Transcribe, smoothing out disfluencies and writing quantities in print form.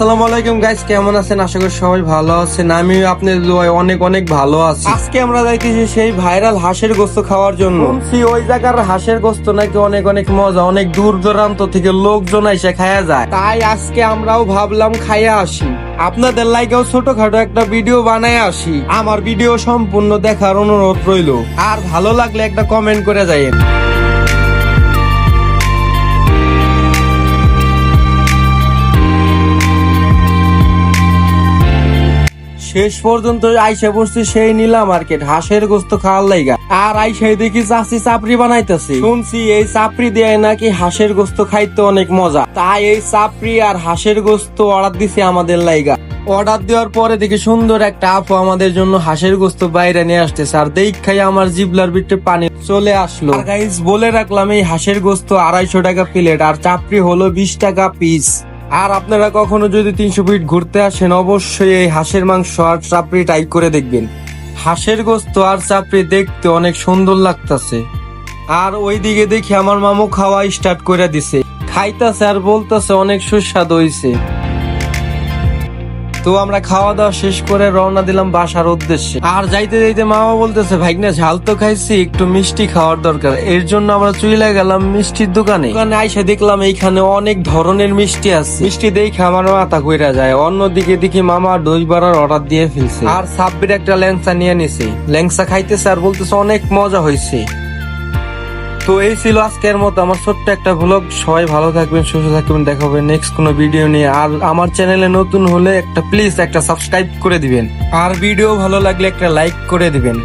আসসালামু আলাইকুম গাইস, কেমন আছেন? আশা করি সবাই ভালো আছেন। আমি আপনাদের দোয়ায় অনেক অনেক ভালো আছি। আজকে আমরা যাইতেছি সেই ভাইরাল হাঁসের গোস্ত খাওয়ার জন্য। শুনছি ওই জায়গার হাঁসের গোস্ত নাকি অনেক অনেক মজা, অনেক দূর দূরান্ত থেকে লোকজন এসে খায়া যায়। তাই আজকে আমরাও ভাবলাম খাইয়া আসি, আপনাদের লাইকেও ছোটখাটো একটা ভিডিও বানায় আসি। আমার ভিডিও সম্পূর্ণ দেখার অনুরোধ রইল, আর ভালো লাগলে একটা কমেন্ট করে যাইয়েন। শেষ পর্যন্ত আইসা পড়ছি সেই নীলা মার্কেট হাঁসের গোস্ত খাওয়ার লাইগা। আর আইসাই দেখি চাচি চাপড়ি বানাইতেছে। শুনছি এই চাপড়ি দিয়ে নাকি হাঁসের গোস্ত খাইতে অনেক মজা, তাই এই চাপড়ি আর হাঁসের গোস্ত অর্ডার দিছে আমাদের লাইগা। অর্ডার দেওয়ার পরে দেখি সুন্দর একটা আপু আমাদের জন্য হাঁসের গোস্ত বাইরে নিয়ে আসতেছে, আর দেখাই আমার জিবলার ভিতরে পানি চলে আসলো। আর গাইস বলে রাখলাম, এই হাঁসের গোস্ত 250 টাকা প্লেট, আর চাপড়ি হলো 20 টাকা পিস। আর আপনারা কখনো যদি 300 ফিট ঘুরতে আসেন, অবশ্যই এই হাঁসের মাংস আর চাপড়ি ট্রাই করে দেখবেন। হাঁসের গোস্ত আর চাপড়ি দেখতে অনেক সুন্দর লাগতেছে। আর ওইদিকে দেখি আমার মামু খাওয়া স্টার্ট করে দিছে, খাইতেছে আর বলতেছে অনেক সুস্বাদু হইছে। তো আমরা খাওয়া দাওয়া শেষ করে রওনা দিলাম বাসার উদ্দেশ্যে। আর যাইতে যাইতে মামা বলতেছে, ভাইগনা ঝাল তো খাইছি, একটু মিষ্টি খাওয়ার দরকার। এর জন্য আমরা চলে গেলাম মিষ্টির দোকানে। আইসা দেখলাম এইখানে অনেক ধরনের মিষ্টি আছে। মিষ্টি দেখে আমার মাথা ঘুরে যায়। অন্যদিকে দেখি মামা দই বড়ার অর্ডার দিয়ে ফেলছে, আর সাব্বির একটা ল্যাংচা নিয়ে নিছে। ল্যাংচা খাইতেছে আর বলতেছে অনেক মজা হয়েছে। তো এই ছিল আজকের মতো আমার ছোট্ট একটা ভ্লগ। সবাই ভালো থাকবেন, সুস্থ থাকবেন, দেখা হবে নেক্সট কোনো ভিডিও নিয়ে। আর আমার চ্যানেলে নতুন হলে প্লিজ একটা সাবস্ক্রাইব করে দিবেন, আর ভিডিও ভালো লাগলে একটা লাইক করে দিবেন।